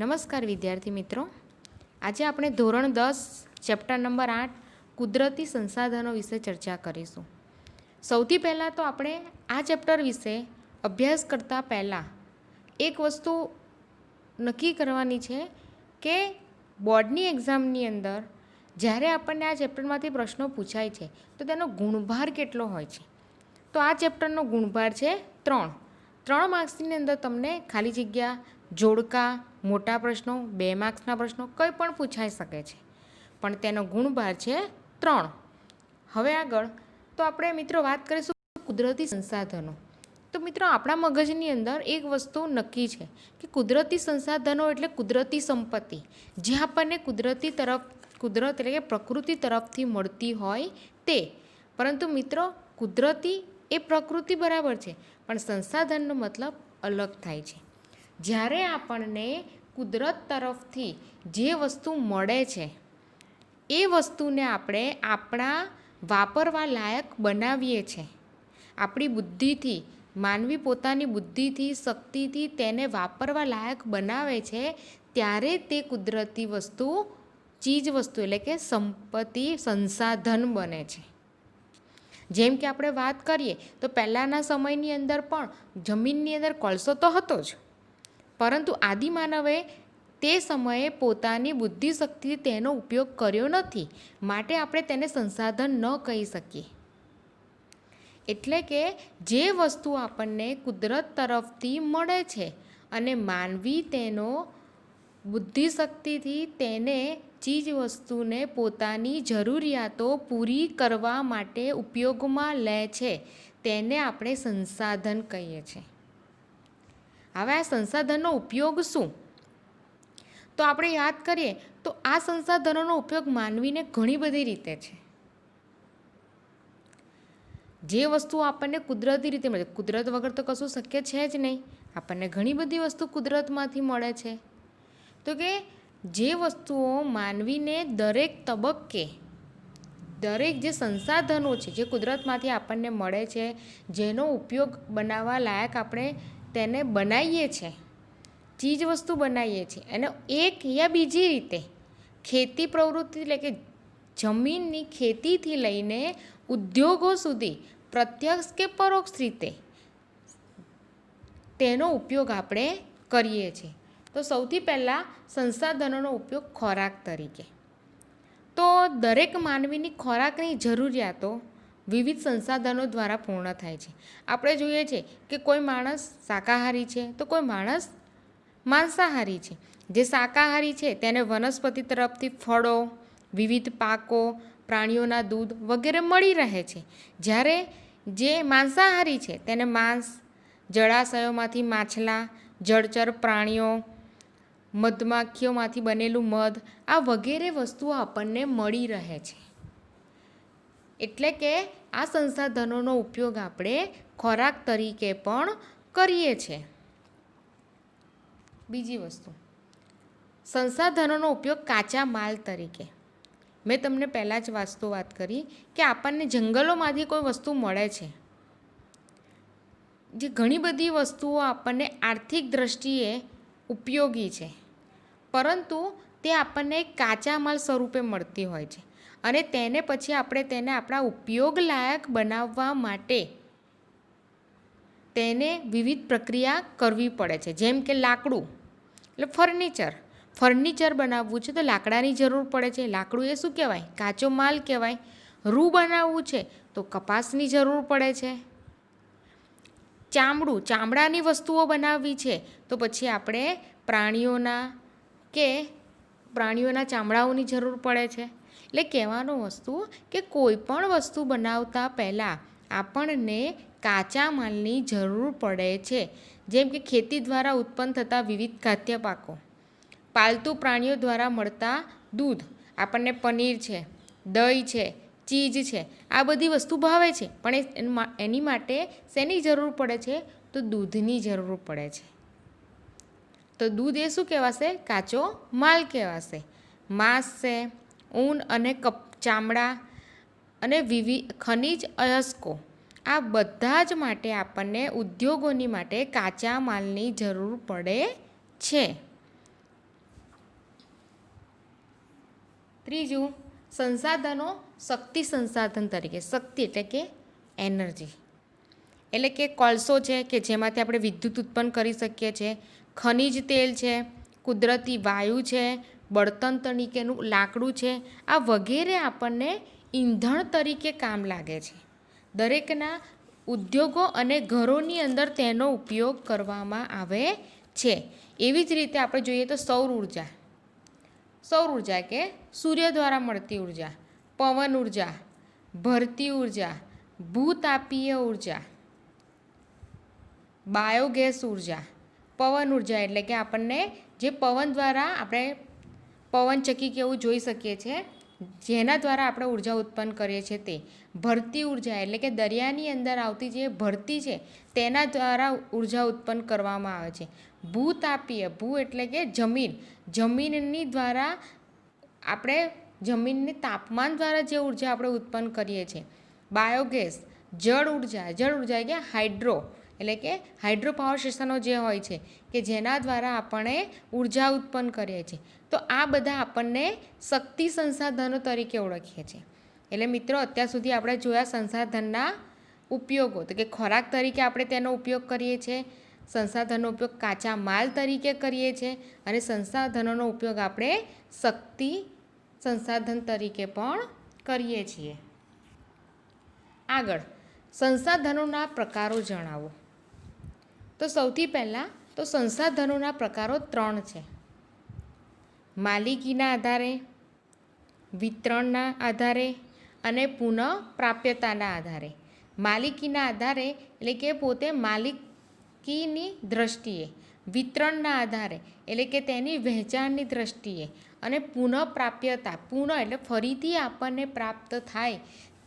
નમસ્કાર વિદ્યાર્થી મિત્રો, આજે આપણે ધોરણ 10 ચેપ્ટર નંબર 8 કુદરતી સંસાધનો વિશે ચર્ચા કરીશું. સૌથી પહેલાં તો આપણે આ ચેપ્ટર વિશે અભ્યાસ કરતાં પહેલાં એક વસ્તુ નક્કી કરવાની છે કે બોર્ડની એક્ઝામની અંદર જ્યારે આપણને આ ચેપ્ટરમાંથી પ્રશ્નો પૂછાય છે તો તેનો ગુણભાર કેટલો હોય છે. તો આ ચેપ્ટરનો ગુણભાર છે 3 માર્ક્સની અંદર તમને ખાલી જગ્યા, જોડકા, મોટા પ્રશ્નો, 2 માર્ક્સના પ્રશ્નો કંઈ પણ પૂછાઈ શકે છે, પણ તેનો ગુણભાર છે 3. હવે આગળ તો આપણે મિત્રો વાત કરીશું કુદરતી સંસાધનો. તો મિત્રો આપણા મગજની અંદર એક વસ્તુ નક્કી છે કે કુદરતી સંસાધનો એટલે કુદરતી સંપત્તિ જે આપણને કુદરત એટલે કે પ્રકૃતિ તરફથી મળતી હોય તે. પરંતુ મિત્રો કુદરતી એ પ્રકૃતિ બરાબર છે, પણ સંસાધનનો મતલબ અલગ થાય છે. જ્યારે આપણને કુદરત તરફથી જે વસ્તુ મળે છે એ વસ્તુને આપણે આપણા વાપરવા લાયક બનાવીએ છીએ. આપણી બુદ્ધિથી, માનવી પોતાની બુદ્ધિથી, શક્તિથી તેને વાપરવા લાયક બનાવે છે, ત્યારે તે કુદરતી વસ્તુ, ચીજ વસ્તુ એટલે કે સંપત્તિ, સંસાધન બને છે. જેમ કે આપણે વાત કરીએ તો પહેલાંના સમયની અંદર પણ જમીનની અંદર કોલસો તો હતો જ, પરંતુ આદિમાનવે તે સમયે પોતાની બુદ્ધિશક્તિથી તેનો ઉપયોગ કર્યો નથી, માટે આપણે તેને સંસાધન ન કહી શકીએ. એટલે કે જે વસ્તુ આપણને કુદરત તરફથી મળે છે અને માનવી તેનો બુદ્ધિશક્તિથી તેને ચીજ વસ્તુને પોતાની જરૂરિયાતો પૂરી કરવા માટે ઉપયોગમાં લે છે, તેને આપણે સંસાધન કહીએ છીએ. હવે આ સંસાધનનો ઉપયોગ શું? તો આપણે યાદ કરીએ તો આ સંસાધનોનો ઉપયોગ માનવીને ઘણી બધી રીતે છે. જે વસ્તુઓ આપણને કુદરતી રીતે મળે, કુદરત વગર તો કશું શક્ય છે જ નહીં. આપણને ઘણી બધી વસ્તુ કુદરતમાંથી મળે છે. તો કે જે વસ્તુઓ માનવીને દરેક તબક્કે, દરેક જે સંસાધનો છે જે કુદરતમાંથી આપણને મળે છે, જેનો ઉપયોગ બનાવવા લાયક આપણે તેને બનાવીએ છીએ, ચીજ વસ્તુ બનાવીએ છીએ, અને એક યા બીજી રીતે ખેતી પ્રવૃત્તિ એટલે કે જમીનની ખેતીથી લઈને ઉદ્યોગો સુધી પ્રત્યક્ષ કે પરોક્ષ રીતે તેનો ઉપયોગ આપણે કરીએ છીએ. તો સૌથી પહેલાં સંસાધનોનો ઉપયોગ ખોરાક તરીકે. તો દરેક માનવીની ખોરાકની જરૂરિયાતો વિવિધ સંસાધનો દ્વારા પૂર્ણ થાય છે. આપણે જોઈએ છીએ કે કોઈ માણસ શાકાહારી છે તો કોઈ માણસ માંસાહારી છે. જે શાકાહારી છે તેને વનસ્પતિ તરફથી ફળો, વિવિધ પાકો, પ્રાણીઓના દૂધ વગેરે મળી રહે છે. જ્યારે જે માંસાહારી છે તેને માંસ, જળાશયોમાંથી માછલા, જળચર પ્રાણીઓ, મધમાખીઓમાંથી બનેલું મધ, આ વગેરે વસ્તુઓ આપણને મળી રહે છે. એટલે કે આ સંસાધનોનો ઉપયોગ આપણે ખોરાક તરીકે પણ કરીએ છીએ. બીજી વસ્તુ, સંસાધનોનો ઉપયોગ કાચા માલ તરીકે. મેં તમને પહેલાં જ વાત કરી કે આપણને જંગલોમાંથી કોઈ વસ્તુ મળે છે, જે ઘણી બધી વસ્તુઓ આપણને આર્થિક દૃષ્ટિએ ઉપયોગી છે, પરંતુ તે આપણને કાચા માલ સ્વરૂપે મળતી હોય છે, અને તેને પછી આપણે તેને આપણા ઉપયોગ લાયક બનાવવા માટે તેને વિવિધ પ્રક્રિયા કરવી પડે છે. જેમ કે લાકડું એટલે ફર્નિચર બનાવવું છે તો લાકડાની જરૂર પડે છે. લાકડું એ શું કહેવાય? કાચો માલ કહેવાય. રૂ બનાવવું છે તો કપાસની જરૂર પડે છે. ચામડાની વસ્તુઓ બનાવવી છે તો પછી આપણે પ્રાણીઓના ચામડાઓની જરૂર પડે છે. એટલે કહેવાનો વસ્તુ કે કોઈ પણ વસ્તુ બનાવતા પહેલાં આપણને કાચા માલની જરૂર પડે છે. જેમ કે ખેતી દ્વારા ઉત્પન્ન થતા વિવિધ ખાદ્ય પાકો, પાલતુ પ્રાણીઓ દ્વારા મળતા દૂધ, આપણને પનીર છે, દહીં છે, ચીઝ છે, આ બધી વસ્તુ ભાવે છે, પણ એની માટે શેની જરૂર પડે છે? તો દૂધની જરૂર પડે છે. તો દૂધ એ શું કહેવાશે? કાચો માલ કહેવાશે. માંસ છે, ઊન અને ચામડા અને વિવિધ ખનિજ અયસ્કો, આ બધા જ માટે આપણને ઉદ્યોગોની માટે કાચા માલની જરૂર પડે છે. ત્રીજું, સંસાધનો શક્તિ સંસાધન તરીકે. શક્તિ એટલે કે એનર્જી, એટલે કે કોલસો છે કે જેમાંથી આપણે વિદ્યુત ઉત્પન્ન કરી શકીએ છીએ, ખનિજ તેલ છે, કુદરતી વાયુ છે, બળતણ તરીકેનું લાકડું છે, આ વગેરે આપણને ઈંધણ તરીકે કામ લાગે છે. દરેકના ઉદ્યોગો અને ઘરોની અંદર તેનો ઉપયોગ કરવામાં આવે છે. એવી જ રીતે આપણે જોઈએ તો સૌર ઉર્જા. સૌર ઉર્જા કે સૂર્ય દ્વારા મળતી ઉર્જા, પવન ઉર્જા, ભરતી ઉર્જા, ભૂતાપીય ઉર્જા, બાયોગેસ ઉર્જા. પવન ઉર્જા એટલે કે આપણને જે પવન દ્વારા આપણે પવનચક્કી કે એવું જોઈ શકીએ છીએ, જેના દ્વારા આપણે ઉર્જા ઉત્પન્ન કરીએ છીએ તે. ભરતી ઉર્જા એટલે કે દરિયાની અંદર આવતી જે ભરતી છે તેના દ્વારા ઉર્જા ઉત્પન્ન કરવામાં આવે છે. ભૂતાપીય, ભૂ એટલે કે જમીન, જમીનની દ્વારા આપણે જમીનની તાપમાન દ્વારા જે ઉર્જા આપણે ઉત્પન્ન કરીએ છીએ. બાયોગેસ, જળ ઉર્જા, જળ ઉર્જા એટલે હાઇડ્રો એટલે કે હાઇડ્રો પાવર સ્ટેશનો જે હોય છે કે જેના દ્વારા આપણે ઉર્જા ઉત્પન્ન કરીએ છીએ. તો આ બધા આપણને શક્તિ સંસાધનો તરીકે ઓળખીએ છીએ. એટલે મિત્રો, અત્યાર સુધી આપણે જોયા સંસાધનના ઉપયોગો, તો કે ખોરાક તરીકે આપણે તેનો ઉપયોગ કરીએ છીએ, સંસાધનનો ઉપયોગ કાચા માલ તરીકે કરીએ છીએ, અને સંસાધનોનો ઉપયોગ આપણે શક્તિ સંસાધન તરીકે પણ કરીએ છીએ. આગળ, સંસાધનોના પ્રકારો જણાવો. તો સૌથી પહેલાં તો સંસાધનોના પ્રકારો 3 છે. માલિકીના આધારે, વિતરણના આધારે અને પુનઃપ્રાપ્યતાના આધારે. માલિકીના આધારે એટલે કે પોતે માલિકીની દ્રષ્ટિએ, વિતરણના આધારે એટલે કે તેની વહેંચાણની દ્રષ્ટિએ, અને પુનઃપ્રાપ્યતા, પુનઃ એટલે ફરીથી આપણને પ્રાપ્ત થાય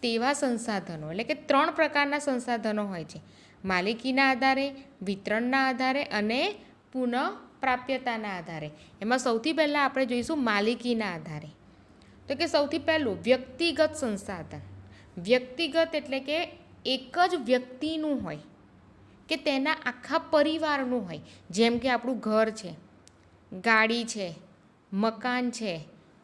તેવા સંસાધનો. એટલે કે 3 પ્રકારના સંસાધનો હોય છે: માલિકીના આધારે, વિતરણના આધારે અને પુનઃપ્રાપ્યતાના આધારે. એમાં સૌથી પહેલાં આપણે જોઈશું માલિકીના આધારે. તો કે સૌથી પહેલું વ્યક્તિગત સંસાધન. વ્યક્તિગત એટલે કે એક જ વ્યક્તિનું હોય કે તેના આખા પરિવારનું હોય. જેમ કે આપણું ઘર છે, ગાડી છે, મકાન છે,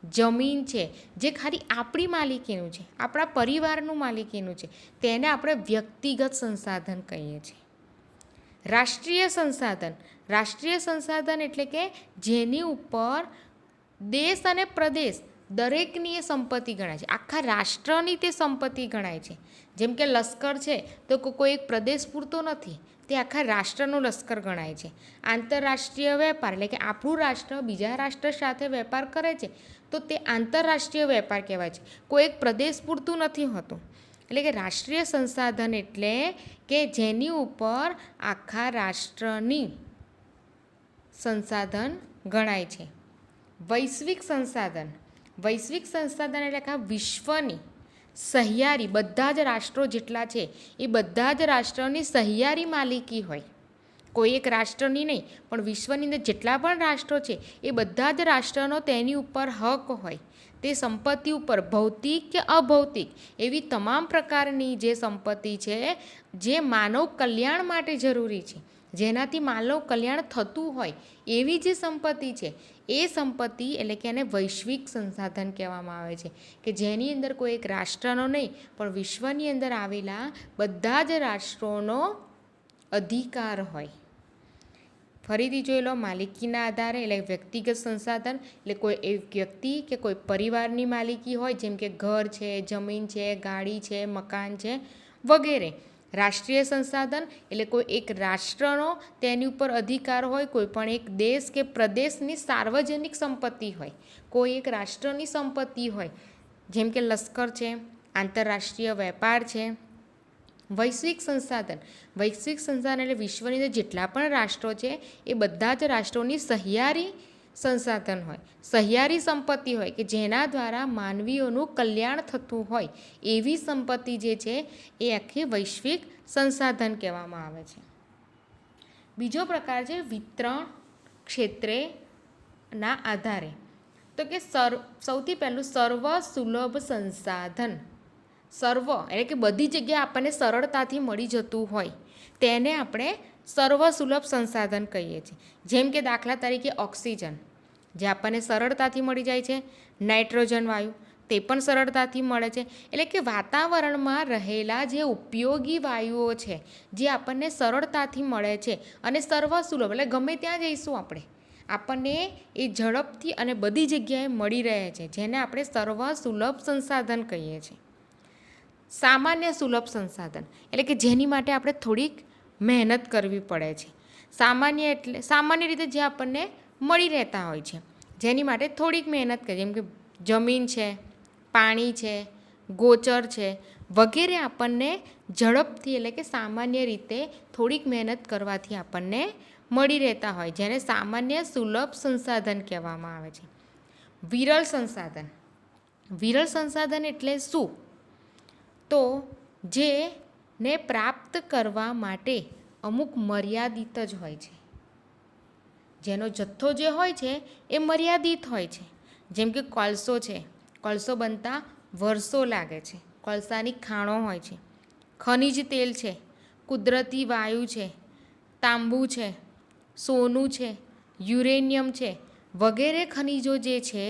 જમીન છે, જે ખાલી આપણી માલિકીનું છે, આપણા પરિવારનું માલિકીનું છે, તેને આપણે વ્યક્તિગત સંસાધન કહીએ છીએ. રાષ્ટ્રીય સંસાધન. રાષ્ટ્રીય સંસાધન એટલે કે જેની ઉપર દેશ અને પ્રદેશ દરેકની એ સંપત્તિ ગણાય છે, આખા રાષ્ટ્રની તે સંપત્તિ ગણાય છે. જેમ કે લશ્કર છે તો કોઈ એક પ્રદેશ પૂરતો નથી, તે આખા રાષ્ટ્રનું લશ્કર ગણાય છે. આંતરરાષ્ટ્રીય વેપાર એટલે કે આપણું રાષ્ટ્ર બીજા રાષ્ટ્ર સાથે વેપાર કરે છે તો તે આંતરરાષ્ટ્રીય વેપાર કહેવાય છે, કોઈ એક પ્રદેશ પૂરતું નથી હોતું. એટલે કે રાષ્ટ્રીય સંસાધન એટલે કે જેની ઉપર આખા રાષ્ટ્રની સંસાધન ગણાય છે. વૈશ્વિક સંસાધન. વૈશ્વિક સંસાધન એટલે કે વિશ્વની સહિયારી, બધા જ રાષ્ટ્રો જેટલા છે એ બધા જ રાષ્ટ્રોની સહિયારી માલિકી હોય. કોઈ એક રાષ્ટ્રની નહીં, પણ વિશ્વની અંદર જેટલા પણ રાષ્ટ્રો છે એ બધા જ રાષ્ટ્રનો તેની ઉપર હક હોય. તે સંપત્તિ ઉપર ભૌતિક કે અભૌતિક એવી તમામ પ્રકારની જે સંપત્તિ છે જે માનવ કલ્યાણ માટે જરૂરી છે, જેનાથી માનવ કલ્યાણ થતું હોય એવી જે સંપત્તિ છે એ સંપત્તિ એટલે કે એને વૈશ્વિક સંસાધન કહેવામાં આવે છે, કે જેની અંદર કોઈ એક રાષ્ટ્રનો નહીં પણ વિશ્વની અંદર આવેલા બધા જ રાષ્ટ્રોનો અધિકાર હોય. ફરીથી જોઈ લો, માલિકીના આધારે એટલે વ્યક્તિગત સંસાધન એટલે કોઈ એક વ્યક્તિ કે કોઈ પરિવારની માલિકી હોય, જેમ કે ઘર છે, જમીન છે, ગાડી છે, મકાન છે વગેરે. રાષ્ટ્રીય સંસાધન એટલે કોઈ એક રાષ્ટ્રનો તેની ઉપર અધિકાર હોય, કોઈ પણ એક દેશ કે પ્રદેશની સાર્વજનિક સંપત્તિ હોય, કોઈ એક રાષ્ટ્રની સંપત્તિ હોય, જેમ કે લશ્કર છે, આંતરરાષ્ટ્રીય વેપાર છે. વૈશ્વિક સંસાધન. વૈશ્વિક સંસાધન એટલે વિશ્વની અંદર જેટલા પણ રાષ્ટ્રો છે એ બધા જ રાષ્ટ્રોની સહિયારી સંસાધન હોય, સહિયારી સંપત્તિ હોય કે જેના દ્વારા માનવીઓનું કલ્યાણ થતું હોય એવી સંપત્તિ જે છે એ આખી વૈશ્વિક સંસાધન કહેવામાં આવે છે. બીજો પ્રકાર છે વિતરણ ક્ષેત્રેના આધારે. તો કે સૌથી પહેલું સર્વ સુલભ સંસાધન. સર્વ એટલે કે બધી જગ્યાએ આપણને સરળતાથી મળી જતું હોય તેને આપણે સર્વ સુલભ સંસાધન કહીએ છીએ. જેમ કે દાખલા તરીકે ઓક્સિજન. જે આપણને સરળતાથી મળી જાય છે. નાઇટ્રોજન વાયુ તે પણ સરળતાથી મળે છે. એટલે કે વાતાવરણમાં રહેલા જે ઉપયોગી વાયુઓ છે જે આપણને સરળતાથી મળે છે અને સર્વસુલભ એટલે ગમે ત્યાં જઈશું આપણને એ ઝડપથી અને બધી જગ્યાએ મળી રહે છે, જેને આપણે સર્વસુલભ સંસાધન કહીએ છીએ. સામાન્ય સુલભ સંસાધન એટલે કે જેની માટે આપણે થોડીક મહેનત કરવી પડે છે. સામાન્ય રીતે જે આપણને મળી રહેતા હોય છે, જેની માટે થોડીક મહેનત કરીએ, જેમ કે જમીન છે, પાણી છે, ગોચર છે વગેરે આપણને ઝડપથી એટલે કે સામાન્ય રીતે થોડીક મહેનત કરવાથી આપણને મળી રહેતા હોય, જેને સામાન્ય સુલભ સંસાધન કહેવામાં આવે છે. વિરલ સંસાધન. વિરલ સંસાધન એટલે શું? તો જેને પ્રાપ્ત કરવા માટે અમુક મર્યાદિત જ હોય છે, જેનો જથ્થો જે હોય છે એ મર્યાદિત હોય છે. જેમ કે કોલસો છે, કોલસો બનતા વર્ષો લાગે છે, કોલસાની ખાણો હોય છે. ખનિજ તેલ છે, કુદરતી વાયુ છે, તાંબુ છે, સોનું છે, યુરેનિયમ છે વગેરે ખનિજો જે છે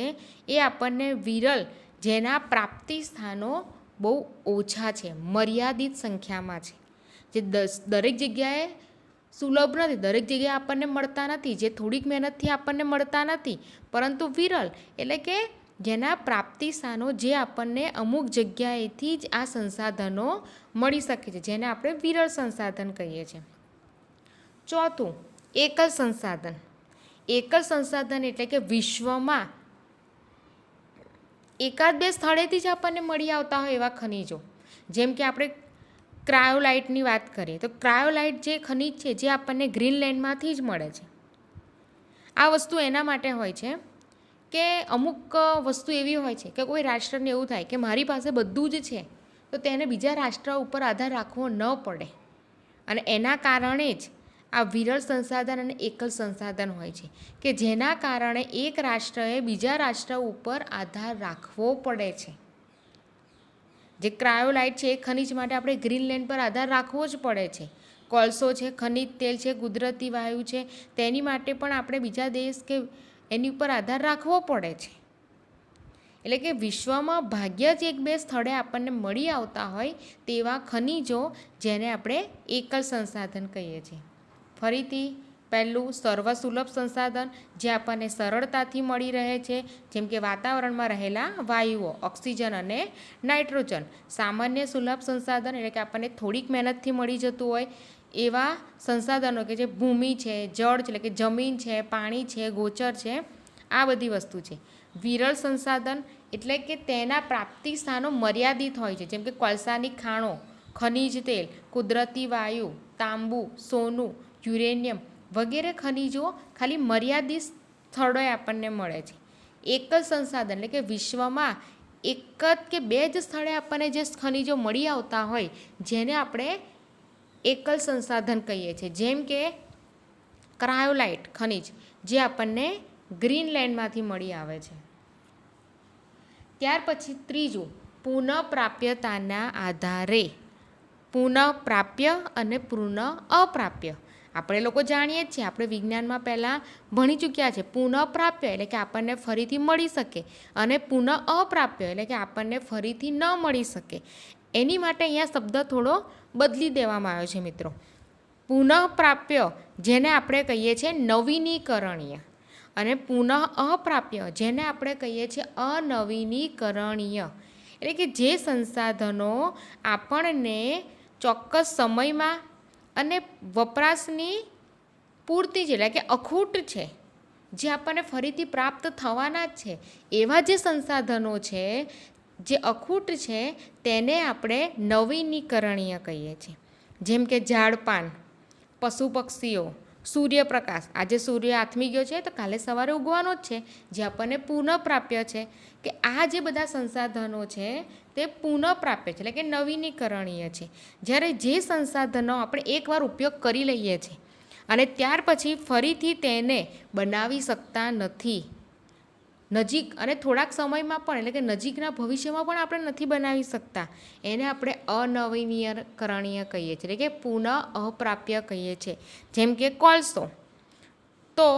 એ આપણને વિરલ, જેના પ્રાપ્તિ સ્થાનો બહુ ઓછા છે, મર્યાદિત સંખ્યામાં છે, જે દરેક જગ્યાએ સુલભ નથી, દરેક જગ્યાએ આપણને મળતા નથી, જે થોડીક મહેનતથી આપણને મળતા નથી, પરંતુ વિરલ એટલે કે જેના પ્રાપ્તિ સ્થાનો જે આપણને અમુક જગ્યાએથી જ આ સંસાધનો મળી શકે છે, જેને આપણે વિરળ સંસાધન કહીએ છીએ. ચોથું, એકલ સંસાધન. એકલ સંસાધન એટલે કે વિશ્વમાં એકાદ બે સ્થળેથી જ આપણને મળી આવતા હોય એવા ખનિજો. જેમ કે આપણે ક્રાયોલાઇટની વાત કરીએ તો ક્રાયોલાઇટ જે ખનિજ છે જે આપણને ગ્રીનલેન્ડમાંથી જ મળે છે. આ વસ્તુ એના માટે હોય છે કે અમુક વસ્તુ એવી હોય છે કે કોઈ રાષ્ટ્રને એવું થાય કે મારી પાસે બધું જ છે, તો તેને બીજા રાષ્ટ્ર ઉપર આધાર રાખવો ન પડે, અને એના કારણે જ આ વિરળ સંસાધન અને એકલ સંસાધન હોય છે કે જેના કારણે એક રાષ્ટ્રએ બીજા રાષ્ટ્ર ઉપર આધાર રાખવો પડે છે. જે ક્રાયોલાઇટ છે એ ખનિજ માટે આપણે ગ્રીનલેન્ડ પર આધાર રાખવો જ પડે છે. કોલસો છે, ખનિજ તેલ છે, કુદરતી વાયુ છે, તેની માટે પણ આપણે બીજા દેશ કે એની ઉપર આધાર રાખવો પડે છે. એટલે કે વિશ્વમાં ભાગ્ય જ એક બે સ્થળે આપણને મળી આવતા હોય તેવા ખનિજો, જેને આપણે એકલ સંસાધન કહીએ છીએ. ફરીથી પહેલું, સર્વસુલભ સંસાધન જે આપણને સરળતાથી મળી રહે છે, જેમ કે વાતાવરણમાં રહેલા વાયુઓ ઓક્સિજન અને નાઇટ્રોજન. સામાન્ય સુલભ સંસાધન એટલે કે આપણને થોડીક મહેનતથી મળી જતું હોય એવા સંસાધનો કે જે ભૂમિ છે, જળ એટલે કે જમીન છે, પાણી છે, ગોચર છે, આ બધી વસ્તુ છે. વિરળ સંસાધન એટલે કે તેના પ્રાપ્તિ સ્થાનો મર્યાદિત હોય છે, જેમ કે કોલસાની ખાણો, ખનિજ તેલ, કુદરતી વાયુ, તાંબુ, સોનું, યુરેનિયમ વગેરે ખનિજો ખાલી મર્યાદિત સ્થળોએ આપણને મળે છે. એક જ સંસાધન એટલે કે વિશ્વમાં એક જ કે બે જ સ્થળે આપણને જે ખનિજો મળી આવતા હોય જેને આપણે એકલ સંસાધન કહીએ છીએ. જેમ કે ક્રાયોલાઇટ ખનિજ જે આપણને ગ્રીનલેન્ડમાંથી મળી આવે છે. ત્યાર પછી ત્રીજું, પુનઃપ્રાપ્યતાના આધારે. પુનઃપ્રાપ્ય અને પુનઃ અપ્રાપ્ય આપણે લોકો જાણીએ જ છીએ, આપણે વિજ્ઞાનમાં પહેલાં ભણી ચૂક્યા છે. પુનઃપ્રાપ્ય એટલે કે આપણને ફરીથી મળી શકે, અને પુનઃ અપ્રાપ્ય એટલે કે આપણને ફરીથી ન મળી શકે. એની માટે અહીંયા શબ્દ થોડો બદલી દેવામાં આવ્યો છે મિત્રો. પુનઃપ્રાપ્ય જેને આપણે કહીએ છીએ નવીનીકરણીય, અને પુનઃ અપ્રાપ્ય જેને આપણે કહીએ છીએ અનવીનીકરણીય. એટલે કે જે સંસાધનો આપણને ચોક્કસ સમયમાં અને વપરાશની પૂર્તિ છે એટલે કે અખૂટ છે, જે આપણને ફરીથી પ્રાપ્ત થવાના જ છે, એવા જે સંસાધનો છે જે અખૂટ છે તેને આપણે નવીનીકરણીય કહીએ છીએ. જેમ કે ઝાડપાન, પશુ પક્ષીઓ, સૂર્યપ્રકાશ. આજે સૂર્ય આથમી ગયો છે તો કાલે સવારે ઉગવાનો જ છે, જે આપણને પુનઃપ્રાપ્ય છે. કે આ જે બધા સંસાધનો છે તે પુનઃપ્રાપ્ય છે એટલે કે નવીનીકરણીય છે. જ્યારે જે સંસાધનો આપણે એકવાર ઉપયોગ કરી લઈએ છીએ અને ત્યાર પછી ફરીથી તેને બનાવી શકતા નથી, નજીક અને થોડાક સમયમાં પણ એટલે કે નજીકના ભવિષ્યમાં પણ આપણે નથી બનાવી શકતા, એને આપણે અનવીનીકરણીય કહીએ છીએ એટલે કે પુનઃ અપ્રાપ્ય કહીએ છીએ. જેમ કે કોલસો, તો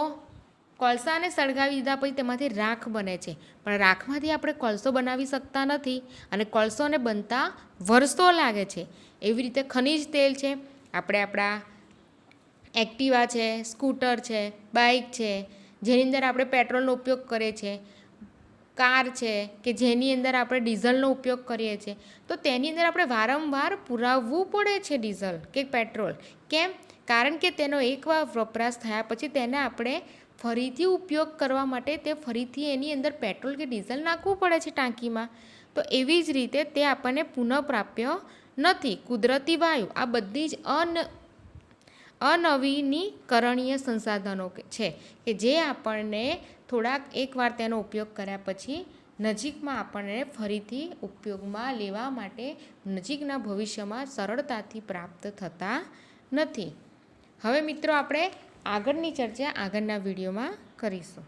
કોલસાને સળગાવી દીધા પછી તેમાંથી રાખ બને છે, પણ રાખમાંથી આપણે કોલસો બનાવી શકતા નથી અને કોલસોને બનતા વર્ષો લાગે છે. એવી રીતે ખનિજ તેલ છે, આપણે આપણા એક્ટિવા છે, સ્કૂટર છે, બાઇક છે, જેની અંદર આપણે પેટ્રોલનો ઉપયોગ કરીએ છીએ, કાર છે કે જેની અંદર આપણે ડીઝલનો ઉપયોગ કરીએ છીએ, તો તેની અંદર આપણે વારંવાર પુરાવવું પડે છે ડીઝલ કે પેટ્રોલ. કેમ? કારણ કે તેનો એકવાર વપરાશ થયા પછી તેને આપણે ફરીથી ઉપયોગ કરવા માટે તે ફરીથી એની અંદર પેટ્રોલ કે ડીઝલ નાખવું પડે છે ટાંકીમાં. તો એવી જ રીતે તે આપણને પુનઃપ્રાપ્ય નથી. કુદરતી વાયુ આ બધી જ અનવીનીકરણીય સંસાધનો છે કે જે આપણને થોડાક એકવાર તેનો ઉપયોગ કર્યા પછી નજીકમાં આપણને ફરીથી ઉપયોગમાં લેવા માટે નજીકના ભવિષ્યમાં સરળતાથી પ્રાપ્ત થતા નથી. હવે મિત્રો આપણે આગળની ચર્ચા આગળના વિડીયોમાં કરીશું.